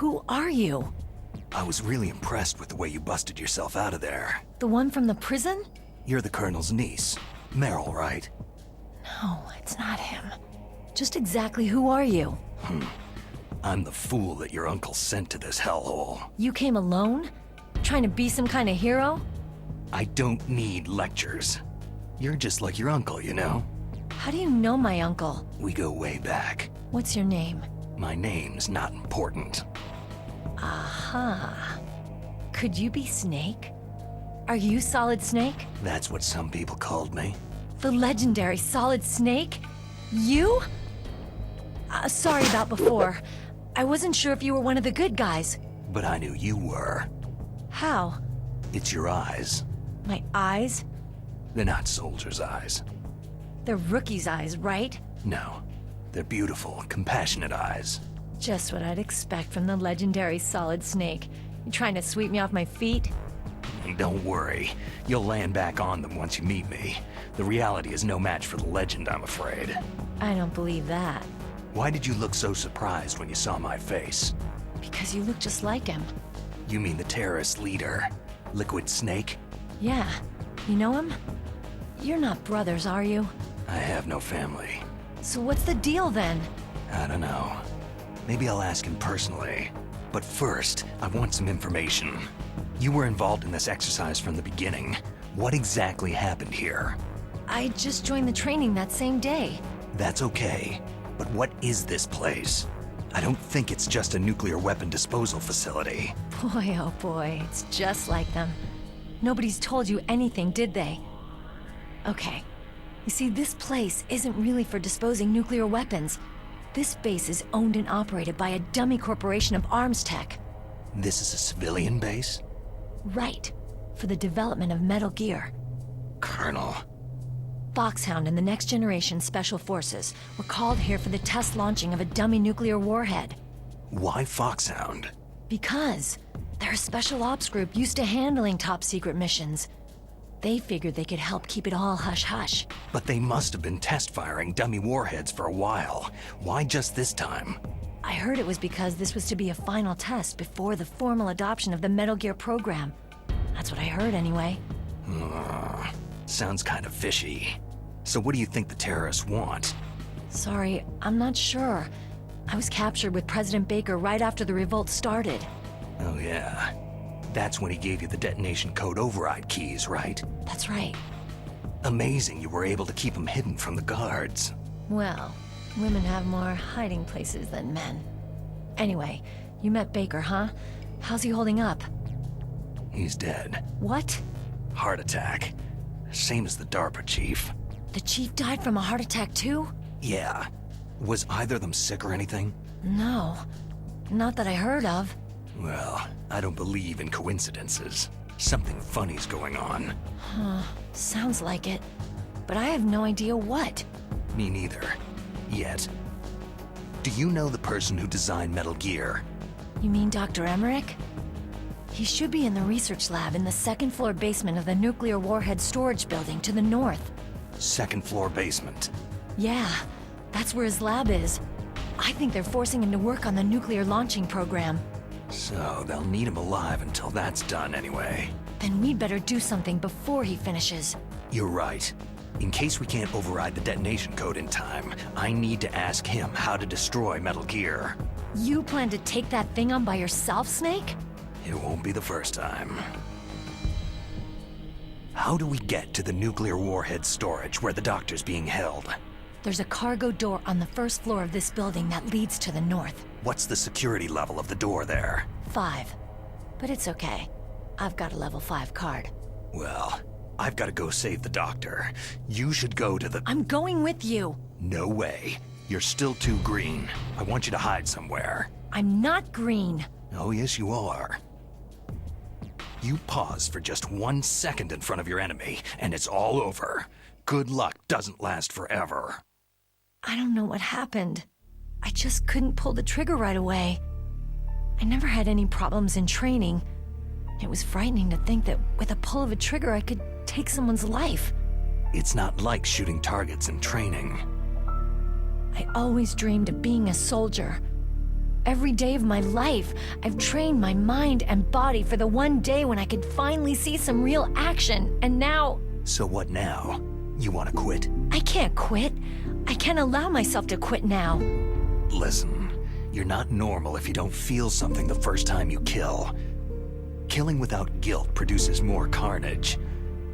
Who are you? I was really impressed with the way you busted yourself out of there. The one from the prison? You're the Colonel's niece. Meryl, right? No, it's not him. Just exactly who are you? I'm the fool that your uncle sent to this hellhole. You came alone? Trying to be some kind of hero? I don't need lectures. You're just like your uncle, you know? How do you know my uncle? We go way back. What's your name? My name's not important. Aha. Could you be Snake? Are you Solid Snake? That's what some people called me. The legendary Solid Snake? You? Sorry about before. I wasn't sure if you were one of the good guys. But I knew you were. How? It's your eyes. My eyes? They're not soldiers' eyes. They're rookie's eyes, right? No. They're beautiful, compassionate eyes. Just what I'd expect from the legendary Solid Snake. You trying to sweep me off my feet? Don't worry. You'll land back on them once you meet me. The reality is no match for the legend, I'm afraid. I don't believe that. Why did you look so surprised when you saw my face? Because you look just like him. You mean the terrorist leader, Liquid Snake? Yeah. You know him? You're not brothers, are you? I have no family. So what's the deal then? I don't know. Maybe I'll ask him personally. But first, I want some information. You were involved in this exercise from the beginning. What exactly happened here? I just joined the training that same day. That's okay. But what is this place? I don't think it's just a nuclear weapon disposal facility. Boy, oh boy, it's just like them. Nobody's told you anything, did they? Okay. You see, this place isn't really for disposing nuclear weapons. This base is owned and operated by a dummy corporation of arms tech. This is a civilian base? Right. For the development of Metal Gear. Colonel. Foxhound and the Next Generation Special Forces were called here for the test launching of a dummy nuclear warhead. Why Foxhound? Because they're a special ops group used to handling top-secret missions. They figured they could help keep it all hush-hush. But they must have been test-firing dummy warheads for a while. Why just this time? I heard it was because this was to be a final test before the formal adoption of the Metal Gear program. That's what I heard anyway. Sounds kind of fishy. So what do you think the terrorists want? Sorry, I'm not sure. I was captured with President Baker right after the revolt started. Oh yeah. That's when he gave you the detonation code override keys, right? That's right. Amazing you were able to keep them hidden from the guards. Well, women have more hiding places than men. Anyway, you met Baker, huh? How's he holding up? He's dead. What? Heart attack. Same as the DARPA chief. The chief died from a heart attack too? Yeah. Was either of them sick or anything? No. Not that I heard of. Well, I don't believe in coincidences. Something funny's going on. Huh. Sounds like it. But I have no idea what. Me neither. Yet. Do you know the person who designed Metal Gear? You mean Dr. Emmerich? He should be in the research lab in the second-floor basement of the nuclear warhead storage building to the north. Second floor basement. Yeah, that's where his lab is. I think they're forcing him to work on the nuclear launching program. So they'll need him alive until that's done anyway. Then we'd better do something before he finishes. You're right. In case we can't override the detonation code in time, I need to ask him how to destroy Metal Gear. You plan to take that thing on by yourself, Snake? It won't be the first time. How do we get to the nuclear warhead storage where the doctor's being held? There's a cargo door on the first floor of this building that leads to the north. What's the security level of the door there? 5. But it's okay. I've got a level 5 card. Well, I've got to go save the doctor. You should go to the... I'm going with you! No way. You're still too green. I want you to hide somewhere. I'm not green. Oh, yes, you are. You pause for just 1 second in front of your enemy, and it's all over. Good luck doesn't last forever. I don't know what happened. I just couldn't pull the trigger right away. I never had any problems in training. It was frightening to think that with a pull of a trigger I could take someone's life. It's not like shooting targets in training. I always dreamed of being a soldier. Every day of my life, I've trained my mind and body for the one day when I could finally see some real action, and now... So what now? You want to quit? I can't quit. I can't allow myself to quit now. Listen, you're not normal if you don't feel something the first time you kill. Killing without guilt produces more carnage.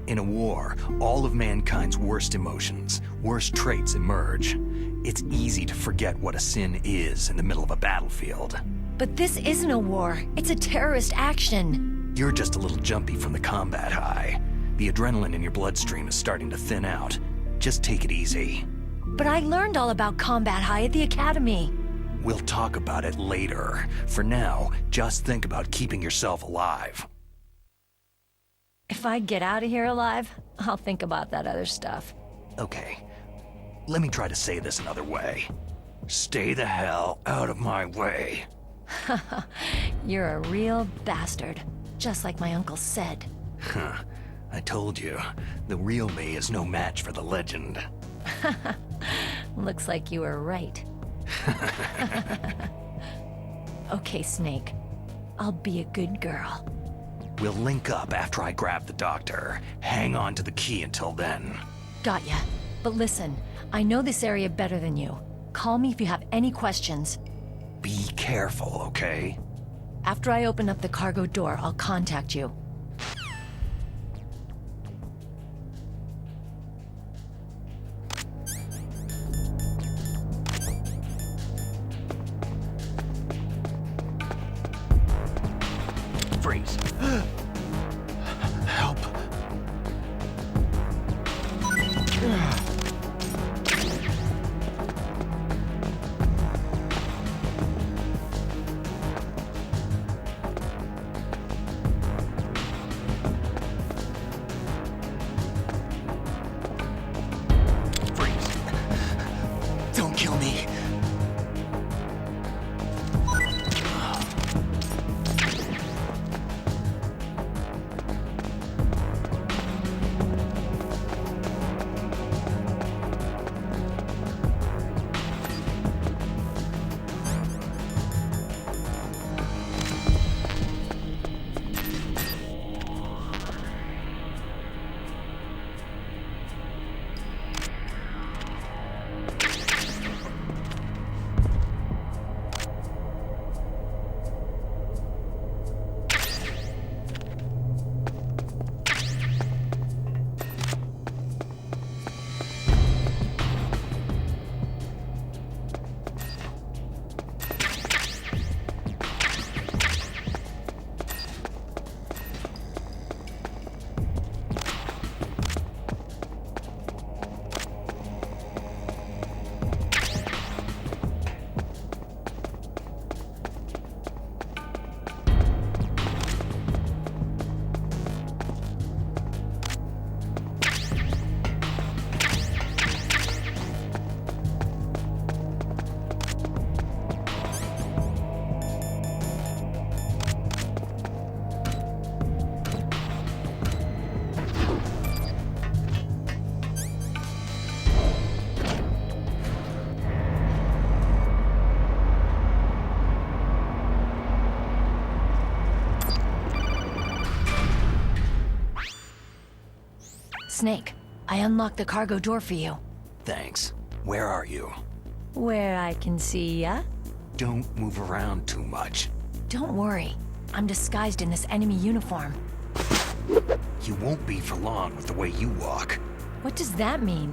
In a war, all of mankind's worst emotions, worst traits emerge. It's easy to forget what a sin is in the middle of a battlefield. But this isn't a war. It's a terrorist action. You're just a little jumpy from the combat high. The adrenaline in your bloodstream is starting to thin out. Just take it easy. But I learned all about combat high at the academy. We'll talk about it later. For now, just think about keeping yourself alive. If I get out of here alive, I'll think about that other stuff. Okay. Let me try to say this another way. Stay the hell out of my way. You're a real bastard, just like my uncle said. Huh. I told you, the real me is no match for the legend. Looks like you were right. Okay, Snake. I'll be a good girl. We'll link up after I grab the doctor. Hang on to the key until then. Got ya. But listen, I know this area better than you. Call me if you have any questions. Be careful, okay? After I open up the cargo door, I'll contact you. Freeze. Help. Freeze. Don't kill me. Snake, I unlocked the cargo door for you. Thanks. Where are you? Where I can see ya? Don't move around too much. Don't worry. I'm disguised in this enemy uniform. You won't be for long with the way you walk. What does that mean?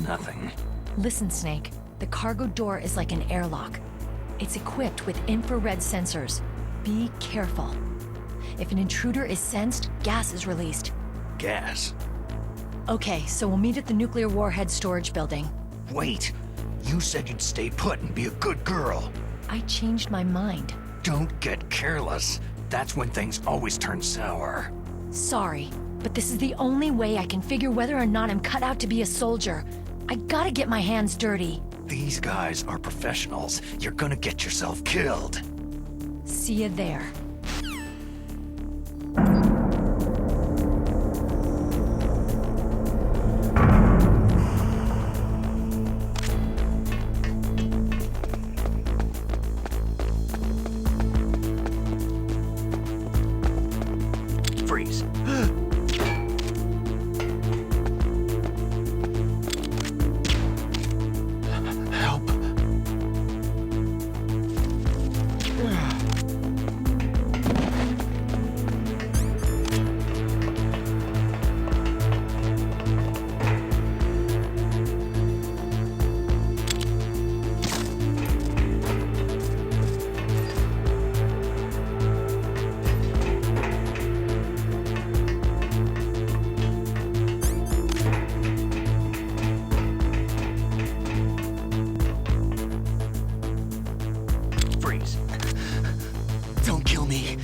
Nothing. Listen, Snake. The cargo door is like an airlock. It's equipped with infrared sensors. Be careful. If an intruder is sensed, gas is released. Gas? Okay, so we'll meet at the nuclear warhead storage building. Wait! You said you'd stay put and be a good girl. I changed my mind. Don't get careless. That's when things always turn sour. Sorry, but this is the only way I can figure whether or not I'm cut out to be a soldier. I gotta get my hands dirty. These guys are professionals. You're gonna get yourself killed. See you there. Freeze. Help. Freeze. Don't kill me.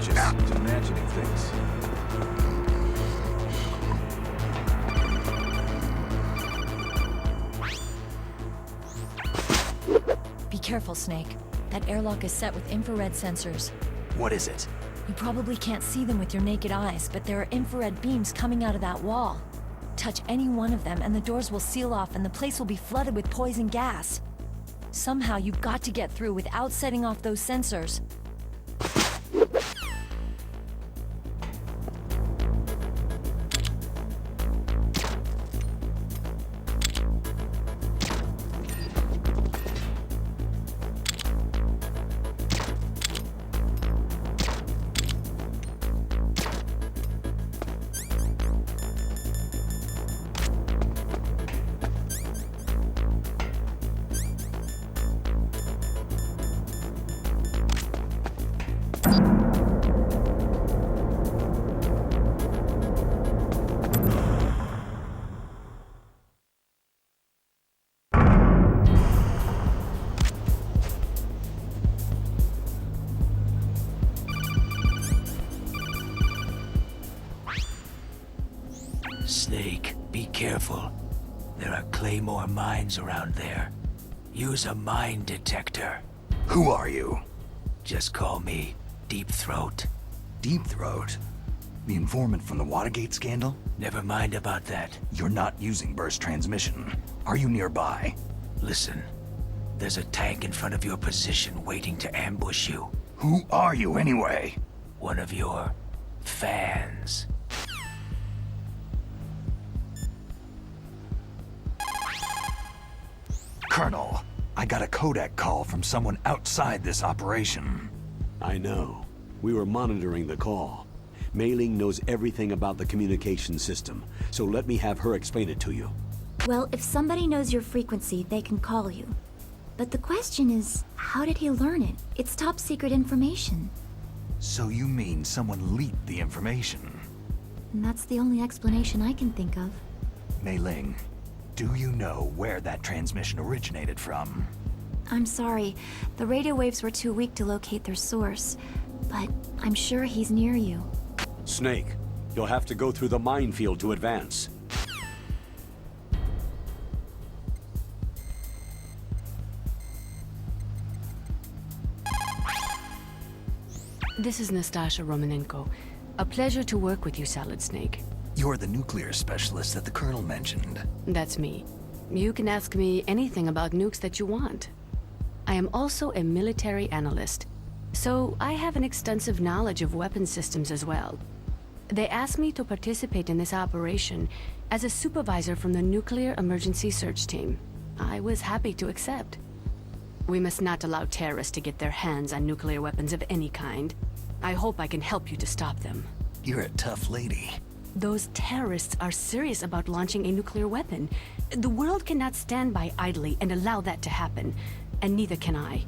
Just imagining things. Be careful, Snake. That airlock is set with infrared sensors. What is it? You probably can't see them with your naked eyes, but there are infrared beams coming out of that wall. Touch any one of them and the doors will seal off and the place will be flooded with poison gas. Somehow you've got to get through without setting off those sensors. Snake, be careful. There are Claymore mines around there. Use a mine detector. Who are you? Just call me Deep Throat. Deep Throat? The informant from the Watergate scandal? Never mind about that. You're not using burst transmission. Are you nearby? Listen, there's a tank in front of your position waiting to ambush you. Who are you anyway? One of your fans. Colonel, I got a Kodak call from someone outside this operation. I know. We were monitoring the call. Mei Ling knows everything about the communication system, so let me have her explain it to you. Well, if somebody knows your frequency, they can call you. But the question is, how did he learn it? It's top secret information. So you mean someone leaked the information? And that's the only explanation I can think of. Mei Ling, do you know where that transmission originated from? I'm sorry, the radio waves were too weak to locate their source. But I'm sure he's near you. Snake, you'll have to go through the minefield to advance. This is Nastasha Romanenko. A pleasure to work with you, Solid Snake. You're the nuclear specialist that the Colonel mentioned. That's me. You can ask me anything about nukes that you want. I am also a military analyst, so I have an extensive knowledge of weapon systems as well. They asked me to participate in this operation as a supervisor from the Nuclear Emergency Search Team. I was happy to accept. We must not allow terrorists to get their hands on nuclear weapons of any kind. I hope I can help you to stop them. You're a tough lady. Those terrorists are serious about launching a nuclear weapon. The world cannot stand by idly and allow that to happen, and neither can I.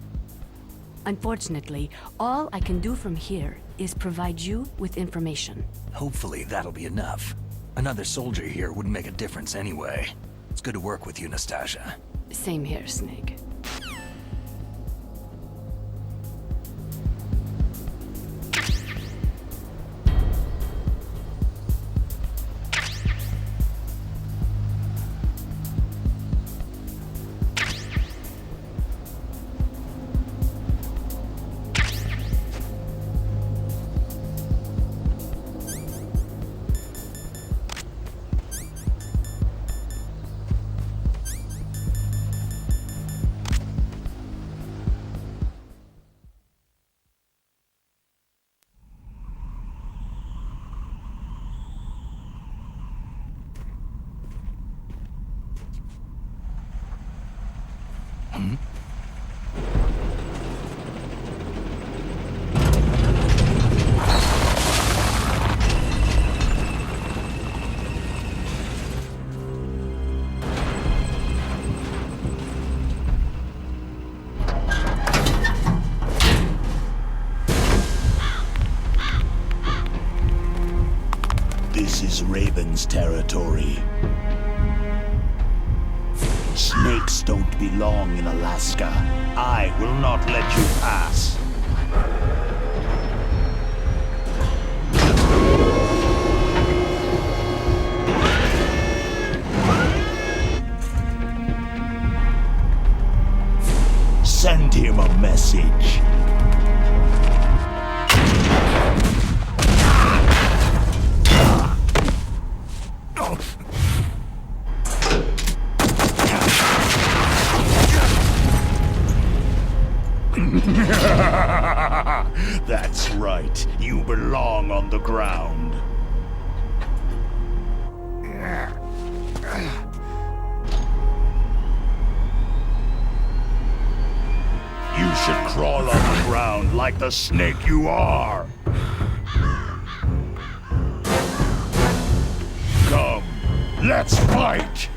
Unfortunately, all I can do from here is provide you with information. Hopefully that'll be enough. Another soldier here wouldn't make a difference anyway. It's good to work with you, Nastasha. Same here, Snake. This is Raven's territory. Snakes don't belong in Alaska. I will not let you pass. Send him a message. That's right. You belong on the ground. You should crawl on the ground like the snake you are. Come, let's fight!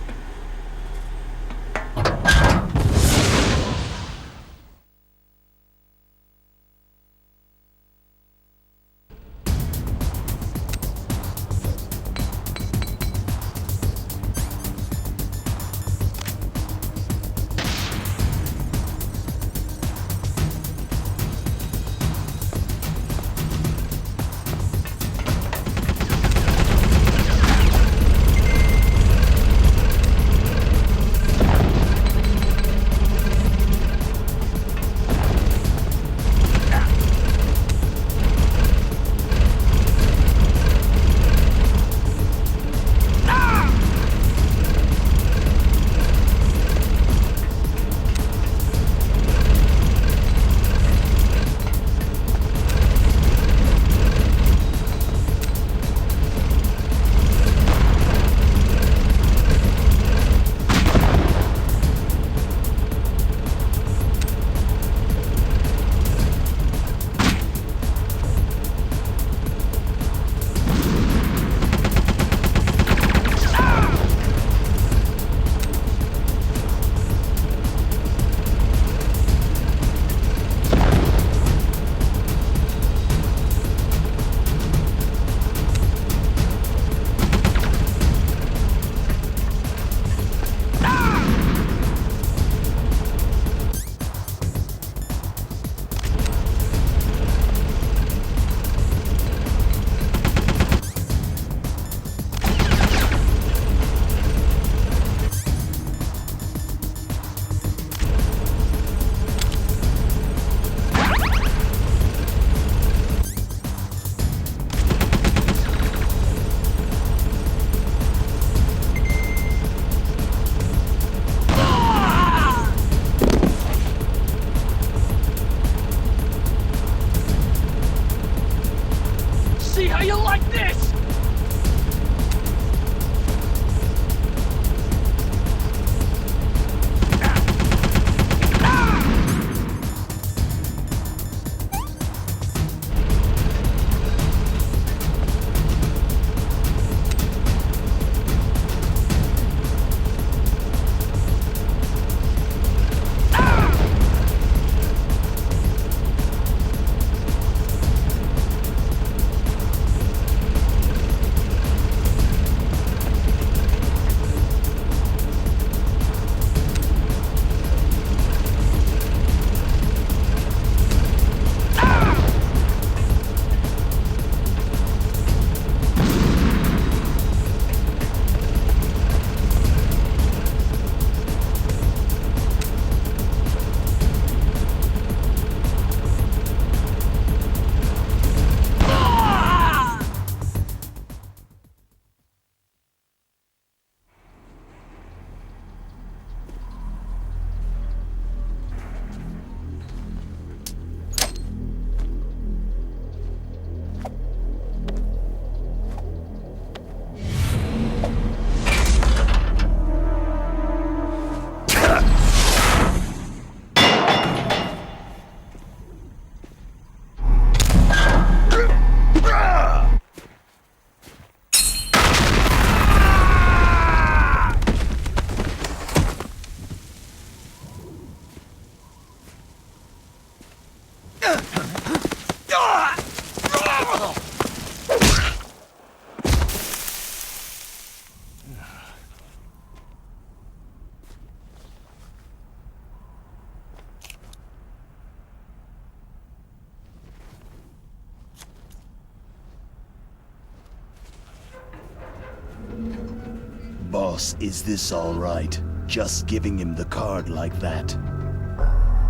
Boss, is this all right? Just giving him the card like that?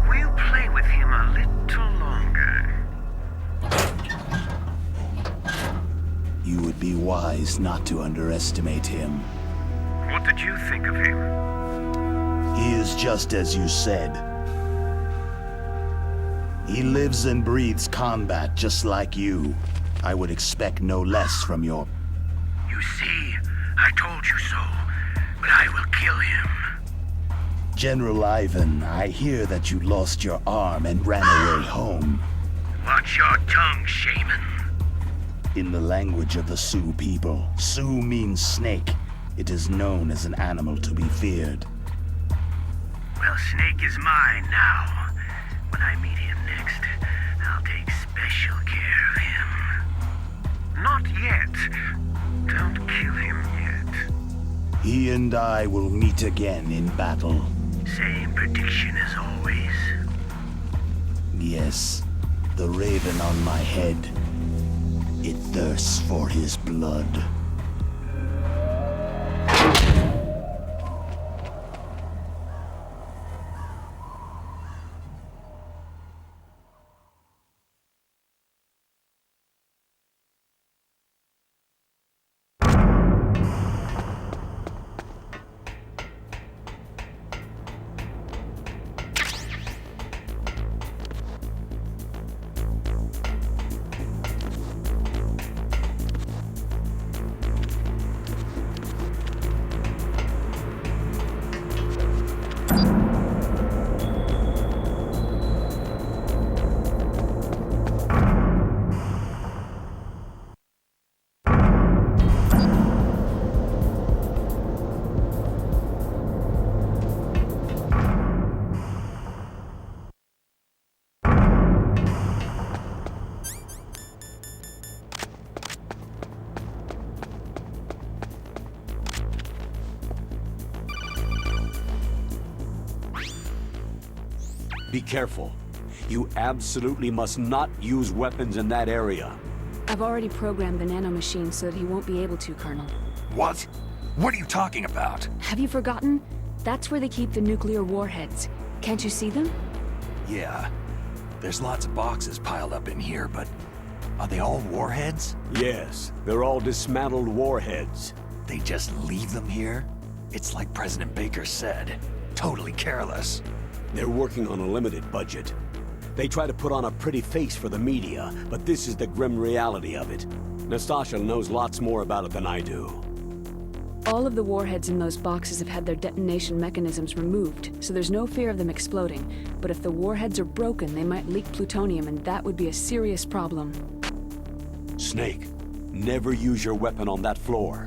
We'll play with him a little longer. You would be wise not to underestimate him. What did you think of him? He is just as you said. He lives and breathes combat just like you. I would expect no less from your... You see, I told you so, but I will kill him. General Ivan, I hear that you lost your arm and ran away home. Watch your tongue, shaman. In the language of the Sioux people, Sioux means snake. It is known as an animal to be feared. Well, Snake is mine now. When I meet him next, I'll take special care of him. Not yet. Don't kill him yet. He and I will meet again in battle. Same prediction as always. Yes, the raven on my head. It thirsts for his blood. Be careful. You absolutely must not use weapons in that area. I've already programmed the nanomachine so that he won't be able to, Colonel. What? What are you talking about? Have you forgotten? That's where they keep the nuclear warheads. Can't you see them? Yeah. There's lots of boxes piled up in here, but are they all warheads? Yes, they're all dismantled warheads. They just leave them here? It's like President Baker said. Totally careless. They're working on a limited budget. They try to put on a pretty face for the media, but this is the grim reality of it. Nastasha knows lots more about it than I do. All of the warheads in those boxes have had their detonation mechanisms removed, so there's no fear of them exploding. But if the warheads are broken, they might leak plutonium, and that would be a serious problem. Snake, never use your weapon on that floor.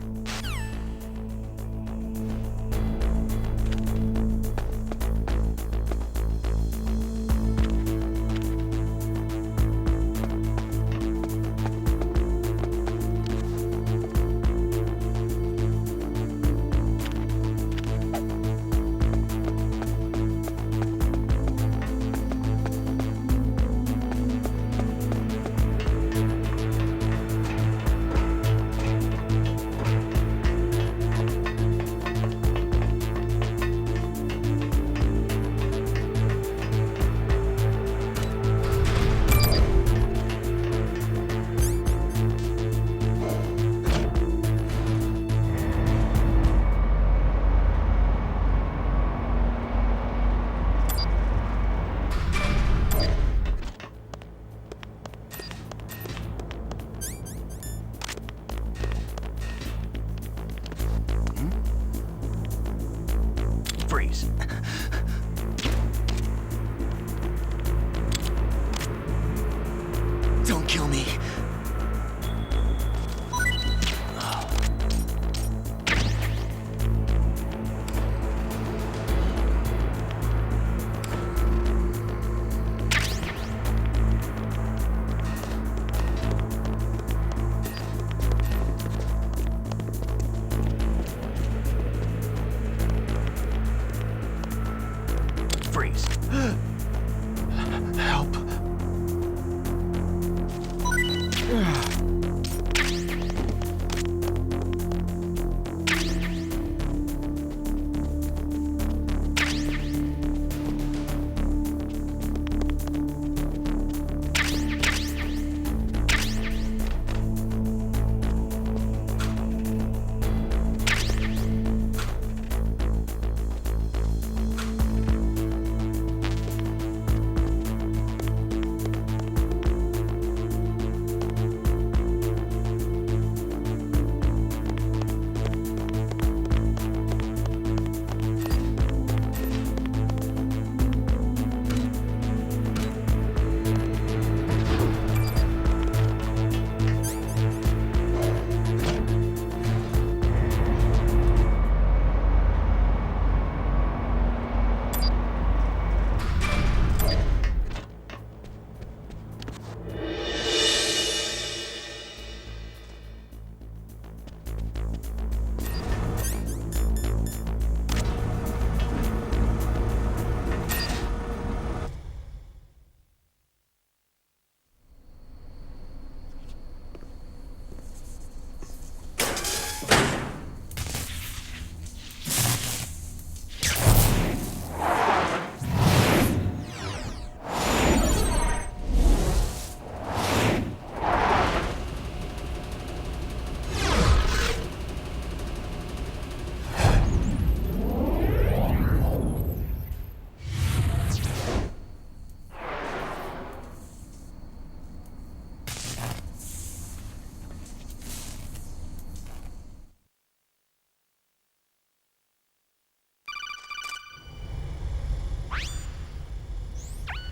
Freeze. Don't kill me. Freeze. Help.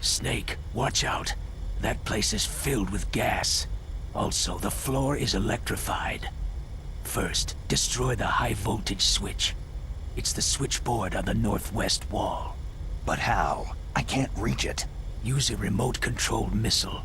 Snake, watch out. That place is filled with gas. Also, the floor is electrified. First, destroy the high-voltage switch. It's the switchboard on the northwest wall. But how? I can't reach it. Use a remote-controlled missile.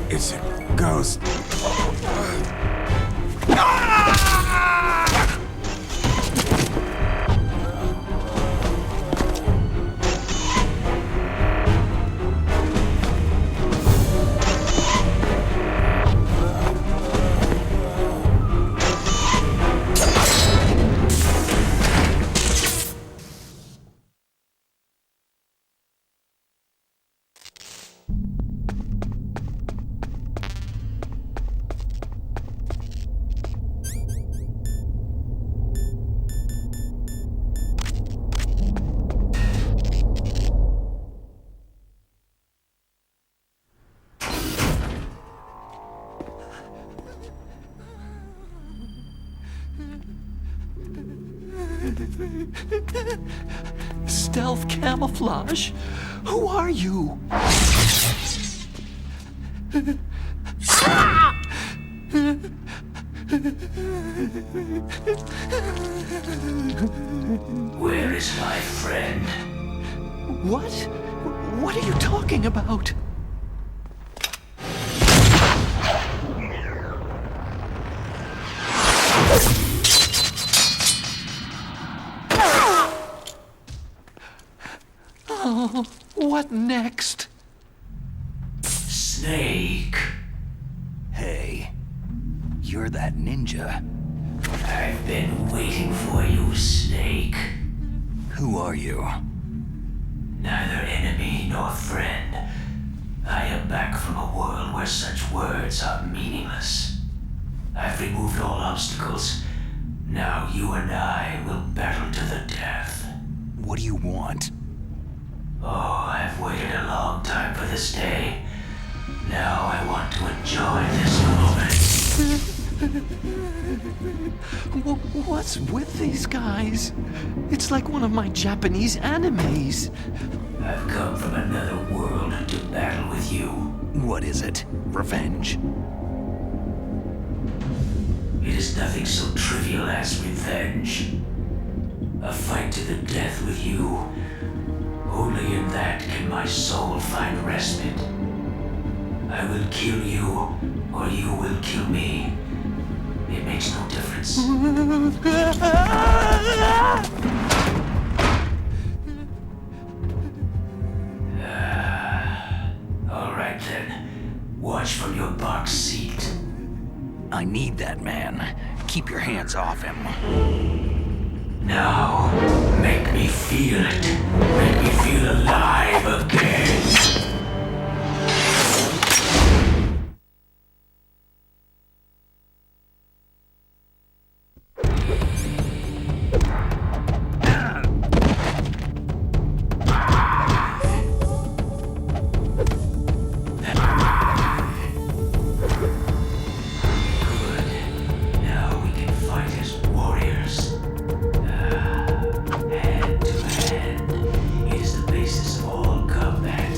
It's a ghost. Stealth camouflage? Who are you? Where is my friend? What? What are you talking about? Oh, what next? Snake. Hey, you're that ninja. I've been waiting for you, Snake. Who are you? Neither enemy nor friend. I am back from a world where such words are meaningless. I've removed all obstacles. Now you and I will battle to the death. What do you want? Oh, I've waited a long time for this day. Now I want to enjoy this moment. What's with these guys? It's like one of my Japanese animes. I've come from another world to battle with you. What is it? Revenge? It is nothing so trivial as revenge. A fight to the death with you. Only in that can my soul find respite. I will kill you, or you will kill me. It makes no difference. All right then. Watch from your box seat. I need that man. Keep your hands off him. Now, make me feel it. Make me feel alive again. Hand to hand. It is the basis of all combat.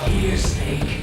here, Snake.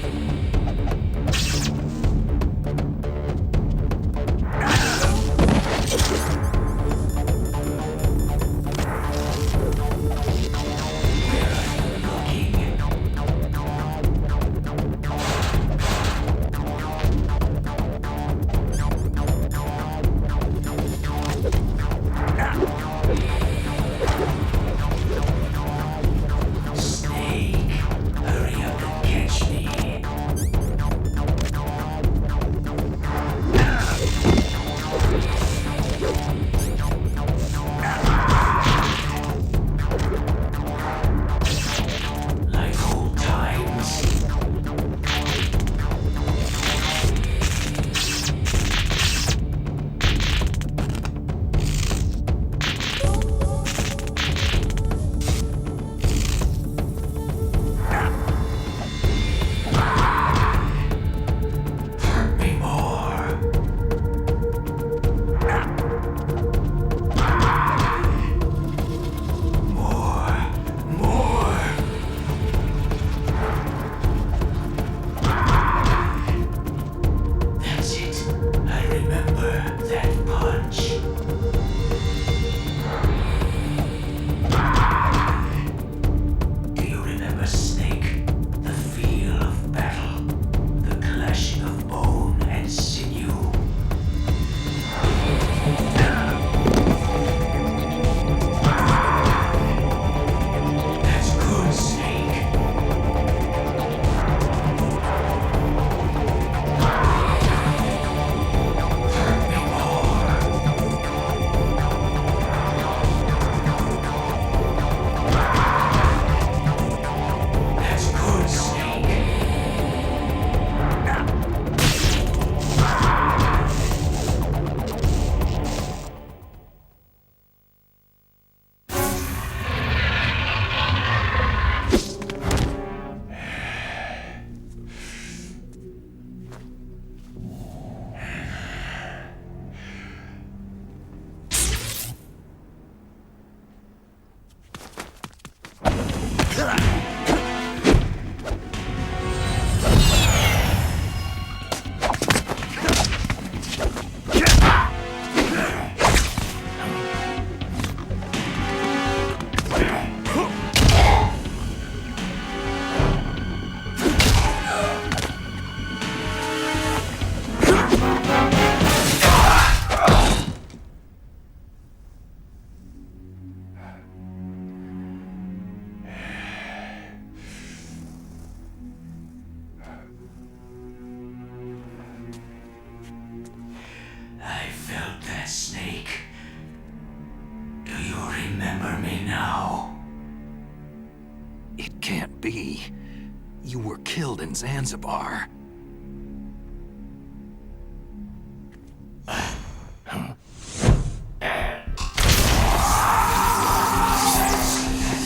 You were killed in Zanzibar.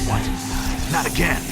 What? Not again!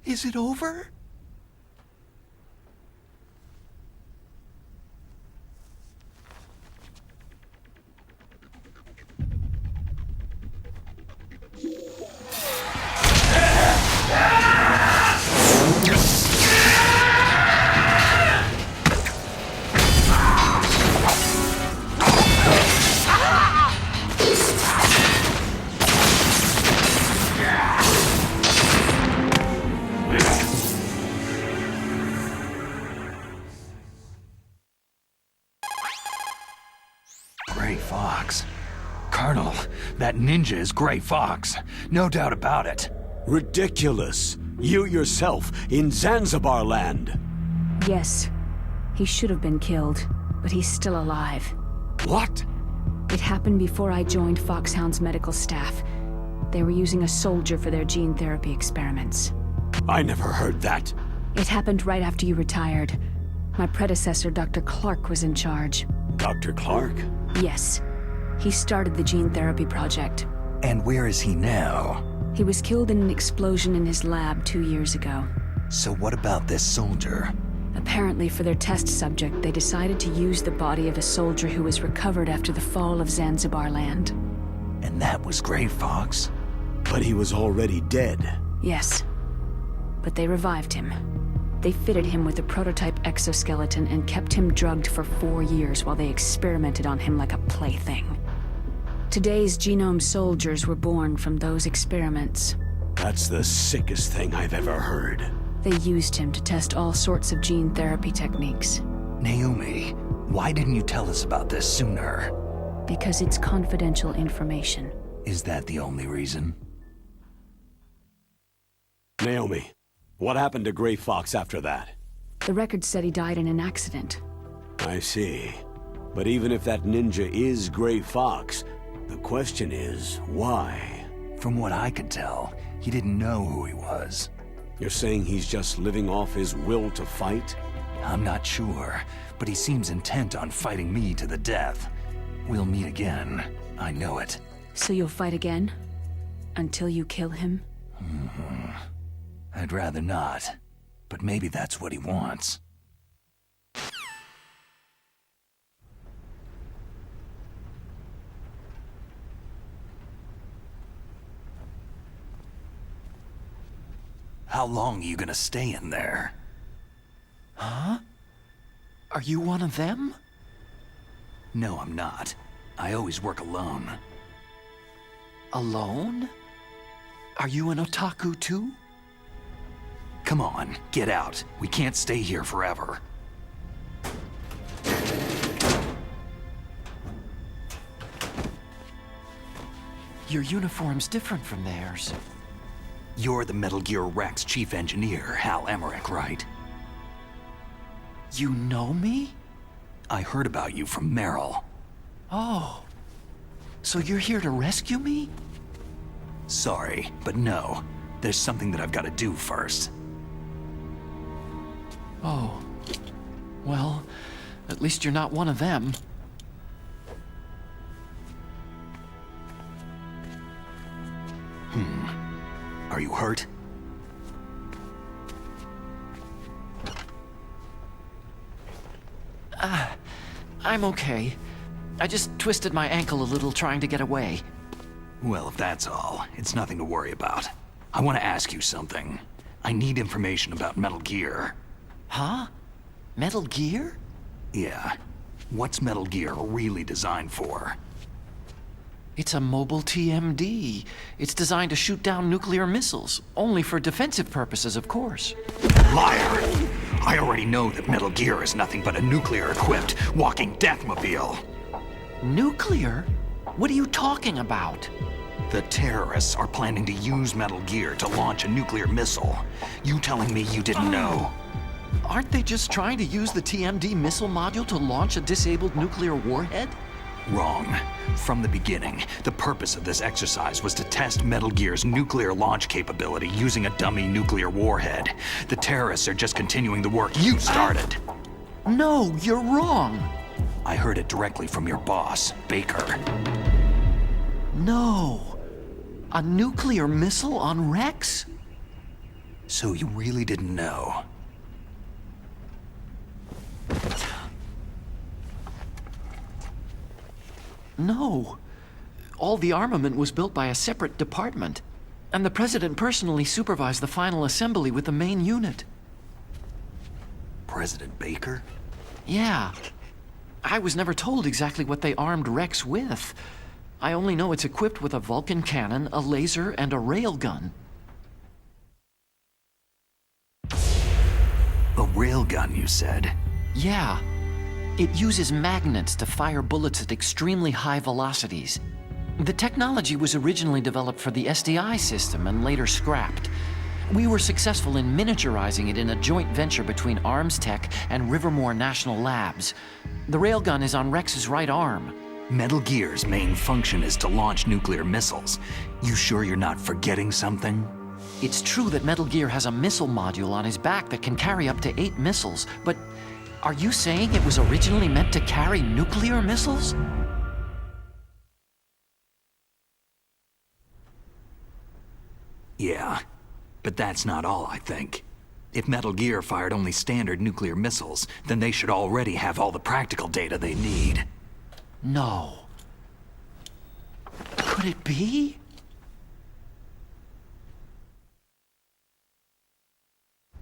Is it over? Gray Fox. Colonel, that ninja is Gray Fox. No doubt about it. Ridiculous. You yourself, in Zanzibar land. Yes. He should have been killed, but he's still alive. What? It happened before I joined Foxhound's medical staff. They were using a soldier for their gene therapy experiments. I never heard that. It happened right after you retired. My predecessor, Dr. Clark, was in charge. Dr. Clark? Yes. He started the gene therapy project. And where is he now? He was killed in an explosion in his lab 2 years ago. So what about this soldier? Apparently, for their test subject, they decided to use the body of a soldier who was recovered after the fall of Zanzibar land. And that was Gray Fox? But he was already dead. Yes. But they revived him. They fitted him with a prototype exoskeleton and kept him drugged for 4 years while they experimented on him like a plaything. Today's genome soldiers were born from those experiments. That's the sickest thing I've ever heard. They used him to test all sorts of gene therapy techniques. Naomi, why didn't you tell us about this sooner? Because it's confidential information. Is that the only reason? Naomi, what happened to Gray Fox after that? The record said he died in an accident. I see. But even if that ninja is Gray Fox, the question is, why? From what I could tell, he didn't know who he was. You're saying he's just living off his will to fight? I'm not sure, but he seems intent on fighting me to the death. We'll meet again. I know it. So you'll fight again? Until you kill him? I'd rather not, but maybe that's what he wants. How long are you gonna stay in there? Huh? Are you one of them? No, I'm not. I always work alone. Alone? Are you an otaku too? Come on, get out. We can't stay here forever. Your uniform's different from theirs. You're the Metal Gear Rex chief engineer, Hal Emmerich, right? You know me? I heard about you from Meryl. Oh. So you're here to rescue me? Sorry, but no. There's something that I've got to do first. Oh. Well, at least you're not one of them. Are you hurt? I'm okay. I just twisted my ankle a little trying to get away. Well, if that's all, it's nothing to worry about. I want to ask you something. I need information about Metal Gear. Huh? Metal Gear? Yeah. What's Metal Gear really designed for? It's a mobile TMD. It's designed to shoot down nuclear missiles. Only for defensive purposes, of course. Liar! I already know that Metal Gear is nothing but a nuclear-equipped walking deathmobile. Nuclear? What are you talking about? The terrorists are planning to use Metal Gear to launch a nuclear missile. You telling me you didn't know? Aren't they just trying to use the TMD missile module to launch a disabled nuclear warhead? Wrong. From the beginning, the purpose of this exercise was to test Metal Gear's nuclear launch capability using a dummy nuclear warhead. The terrorists are just continuing the work you started. No, you're wrong. I heard it directly from your boss, Baker. No. A nuclear missile on Rex? So you really didn't know? No. All the armament was built by a separate department, and the President personally supervised the final assembly with the main unit. President Baker? Yeah. I was never told exactly what they armed Rex with. I only know it's equipped with a Vulcan cannon, a laser, and a railgun. A railgun, you said? Yeah. It uses magnets to fire bullets at extremely high velocities. The technology was originally developed for the SDI system and later scrapped. We were successful in miniaturizing it in a joint venture between Arms Tech and Rivermore National Labs. The railgun is on Rex's right arm. Metal Gear's main function is to launch nuclear missiles. You sure you're not forgetting something? It's true that Metal Gear has a missile module on his back that can carry up to 8 missiles, but are you saying it was originally meant to carry nuclear missiles? Yeah, but that's not all, I think. If Metal Gear fired only standard nuclear missiles, then they should already have all the practical data they need. No. Could it be?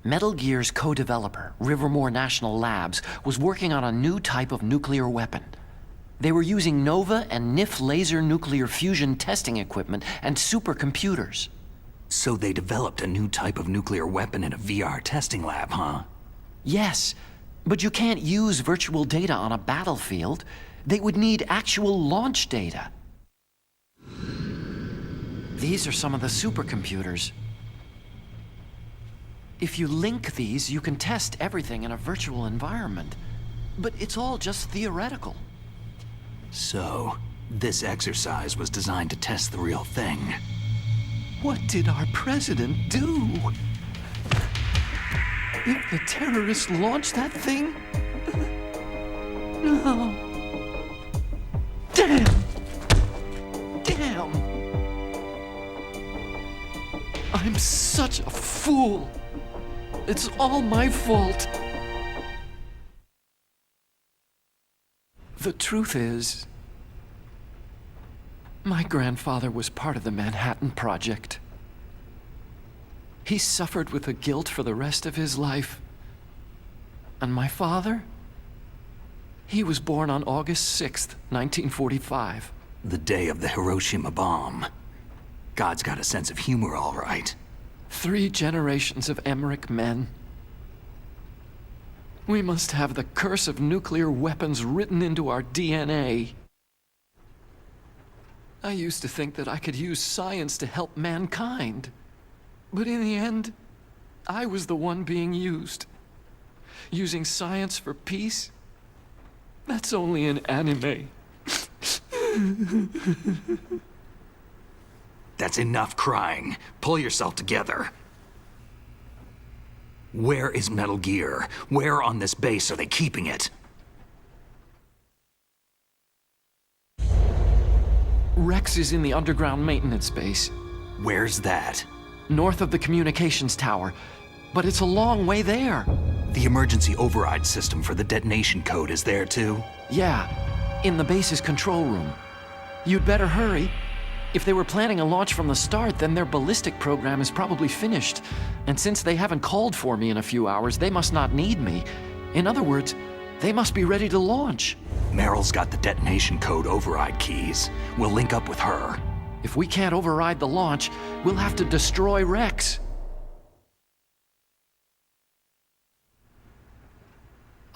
Metal Gear's co-developer, Rivermore National Labs, was working on a new type of nuclear weapon. They were using NOVA and NIF laser nuclear fusion testing equipment and supercomputers. So they developed a new type of nuclear weapon in a VR testing lab, huh? Yes, but you can't use virtual data on a battlefield. They would need actual launch data. These are some of the supercomputers. If you link these, you can test everything in a virtual environment. But it's all just theoretical. So, this exercise was designed to test the real thing. What did our president do? If the terrorists launched that thing? No. Damn! Damn! I'm such a fool. It's all my fault. The truth is, my grandfather was part of the Manhattan Project. He suffered with the guilt for the rest of his life. And my father? He was born on August 6th, 1945. The day of the Hiroshima bomb. God's got a sense of humor, all right. 3 generations of Emmerich men. We must have the curse of nuclear weapons written into our DNA. I used to think that I could use science to help mankind. But in the end, I was the one being used. Using science for peace? That's only in anime. That's enough crying. Pull yourself together. Where is Metal Gear? Where on this base are they keeping it? Rex is in the underground maintenance base. Where's that? North of the communications tower. But it's a long way there. The emergency override system for the detonation code is there too? Yeah, in the base's control room. You'd better hurry. If they were planning a launch from the start, then their ballistic program is probably finished. And since they haven't called for me in a few hours, they must not need me. In other words, they must be ready to launch. Meryl's got the detonation code override keys. We'll link up with her. If we can't override the launch, we'll have to destroy Rex.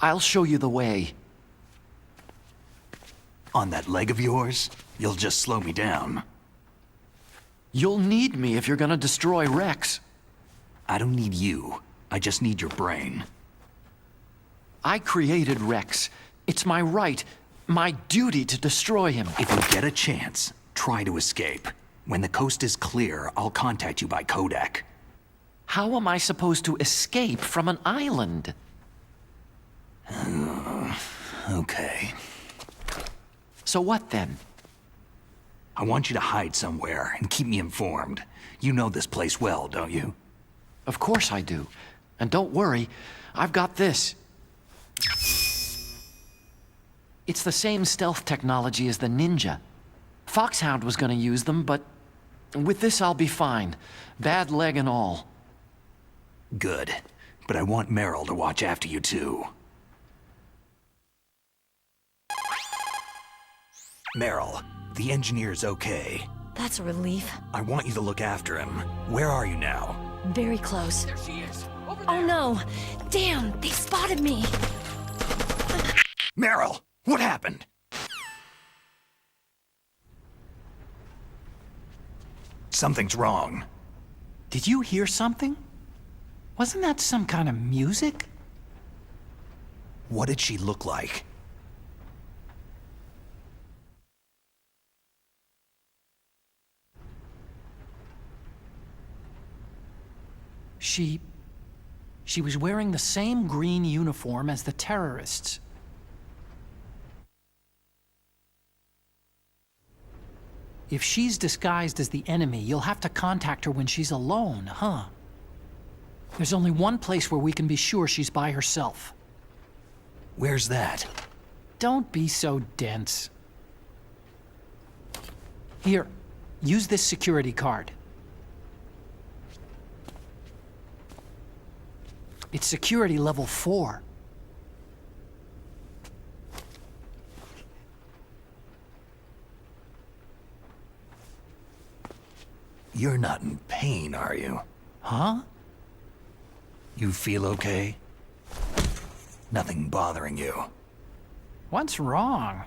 I'll show you the way. On that leg of yours, you'll just slow me down. You'll need me if you're gonna destroy Rex. I don't need you. I just need your brain. I created Rex. It's my right, my duty to destroy him. If you get a chance, try to escape. When the coast is clear, I'll contact you by codec. How am I supposed to escape from an island? Okay. So what then? I want you to hide somewhere and keep me informed. You know this place well, don't you? Of course I do. And don't worry, I've got this. It's the same stealth technology as the Ninja. Foxhound was gonna use them, but with this I'll be fine. Bad leg and all. Good. But I want Meryl to watch after you too. Meryl, the engineer's okay. That's a relief. I want you to look after him. Where are you now? Very close. There she is. Oh no! Damn, they spotted me! Meryl, what happened? Something's wrong. Did you hear something? Wasn't that some kind of music? What did she look like? She was wearing the same green uniform as the terrorists. If she's disguised as the enemy, you'll have to contact her when she's alone, huh? There's only one place where we can be sure she's by herself. Where's that? Don't be so dense. Here, use this security card. It's security level 4. You're not in pain, are you? Huh? You feel okay? Nothing bothering you? What's wrong?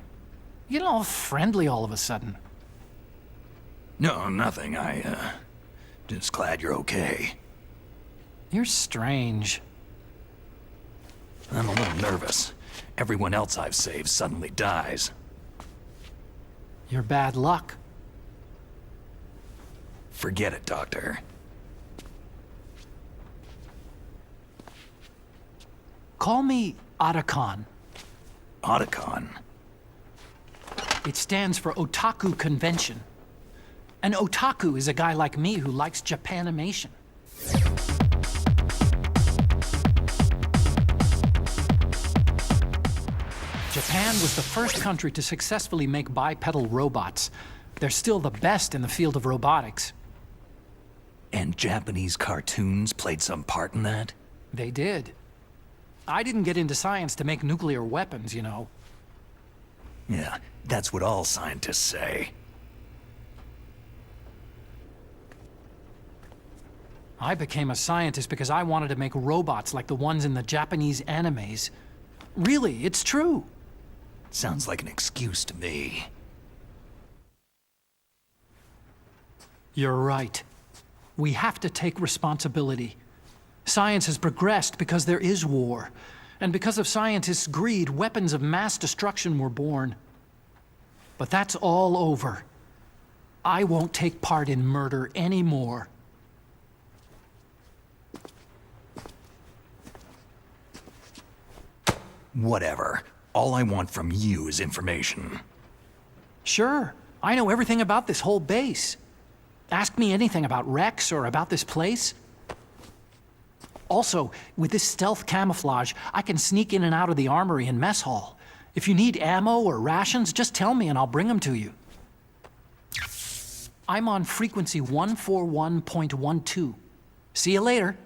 You get all friendly all of a sudden. No, nothing. Just glad you're okay. You're strange. I'm a little nervous. Everyone else I've saved suddenly dies. You're bad luck. Forget it, Doctor. Call me Otacon. Otacon? It stands for Otaku Convention. An otaku is a guy like me who likes Japanimation. Japan was the first country to successfully make bipedal robots. They're still the best in the field of robotics. And Japanese cartoons played some part in that? They did. I didn't get into science to make nuclear weapons, you know. Yeah, that's what all scientists say. I became a scientist because I wanted to make robots like the ones in the Japanese animes. Really, it's true. Sounds like an excuse to me. You're right. We have to take responsibility. Science has progressed because there is war. And because of scientists' greed, weapons of mass destruction were born. But that's all over. I won't take part in murder anymore. Whatever. All I want from you is information. Sure, I know everything about this whole base. Ask me anything about Rex or about this place. Also, with this stealth camouflage, I can sneak in and out of the armory and mess hall. If you need ammo or rations, just tell me and I'll bring them to you. I'm on frequency 141.12. See you later.